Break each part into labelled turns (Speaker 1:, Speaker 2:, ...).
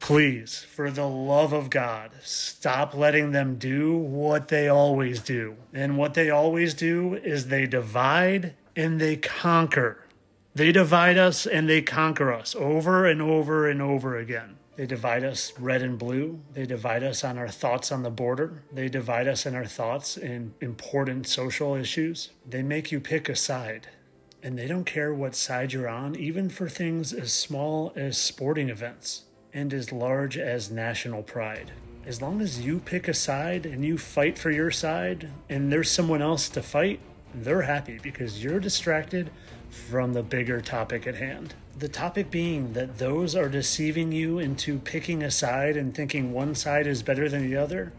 Speaker 1: Please, for the love of God, stop letting them do what they always do. And what they always do is they divide and they conquer. They divide us and they conquer us over and over and over again. They divide us red and blue. They divide us on our thoughts on the border. They divide us in our thoughts in important social issues. They make you pick a side. And they don't care what side you're on, even for things as small as sporting events and as large as national pride. As long as you pick a side and you fight for your side and there's someone else to fight, they're happy because you're distracted from the bigger topic at hand. The topic being that those are deceiving you into picking a side and thinking one side is better than the other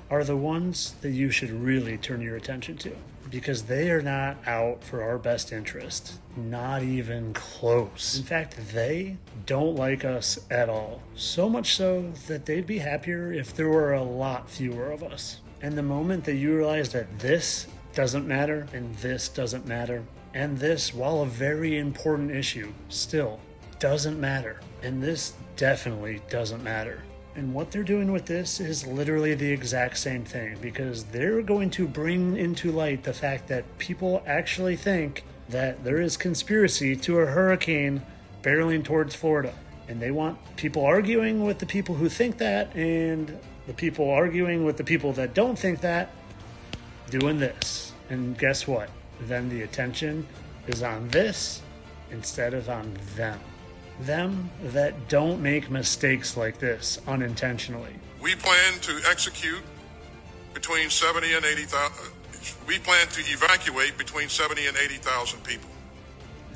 Speaker 1: are the ones that you should really turn your attention to, because they are not out for our best interest, not even close. In fact, they don't like us at all, so much so that they'd be happier if there were a lot fewer of us. And the moment that you realize that this doesn't matter and this doesn't matter, and this, while a very important issue, still doesn't matter, and this definitely doesn't matter. And what they're doing with this is literally the exact same thing, because they're going to bring into light the fact that people actually think that there is conspiracy to a hurricane barreling towards Florida. And they want people arguing with the people who think that, and the people arguing with the people that don't think that, doing this. And guess what? Then the attention is on this instead of on them. Them that don't make mistakes like this unintentionally.
Speaker 2: We plan to execute between 70 and 80,000. We plan to evacuate between 70 and 80,000 people.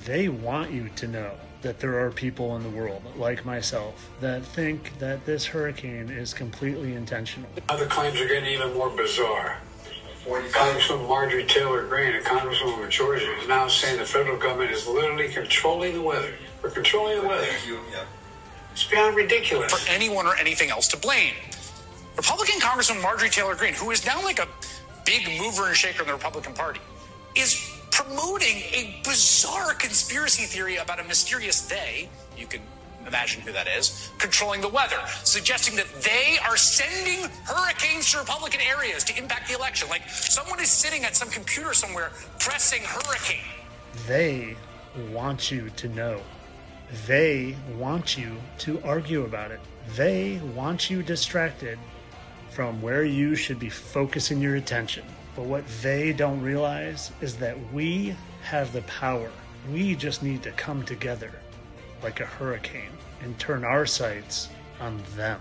Speaker 1: They want you to know that there are people in the world, like myself, that think that this hurricane is completely intentional.
Speaker 3: Other claims are getting even more bizarre. Congresswoman Marjorie Taylor Greene, a congresswoman from Georgia, is now saying the federal government is literally controlling the weather. We're controlling the weather. It's beyond ridiculous.
Speaker 4: For anyone or anything else to blame. Republican Congresswoman Marjorie Taylor Greene, who is now like a big mover and shaker in the Republican Party, is promoting a bizarre conspiracy theory about a mysterious they, you can imagine who that is, controlling the weather, suggesting that they are sending hurricanes to Republican areas to impact the election. Like someone is sitting at some computer somewhere pressing hurricane.
Speaker 1: They want you to know. They want you to argue about it. They want you distracted from where you should be focusing your attention. But what they don't realize is that we have the power. We just need to come together like a hurricane and turn our sights on them.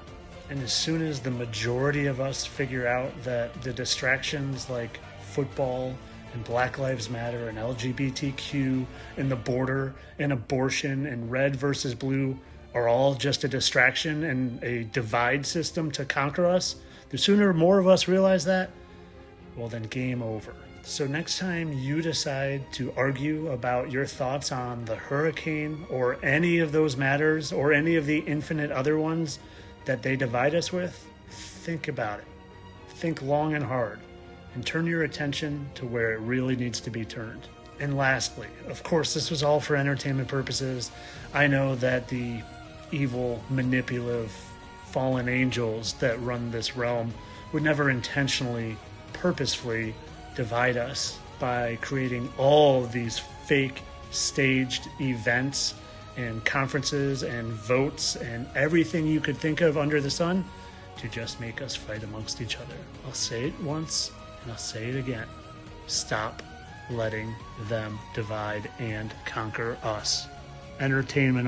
Speaker 1: And as soon as the majority of us figure out that the distractions like football and Black Lives Matter and LGBTQ and the border and abortion and red versus blue are all just a distraction and a divide system to conquer us, the sooner more of us realize that, well then game over. So next time you decide to argue about your thoughts on the hurricane or any of those matters or any of the infinite other ones that they divide us with, think about it. Think long and hard and turn your attention to where it really needs to be turned. And lastly, of course, this was all for entertainment purposes. I know that the evil, manipulative, fallen angels that run this realm would never intentionally, purposefully divide us by creating all of these fake staged events and conferences and votes and everything you could think of under the sun to just make us fight amongst each other. I'll say it once and I'll say it again. Stop letting them divide and conquer us. Entertainment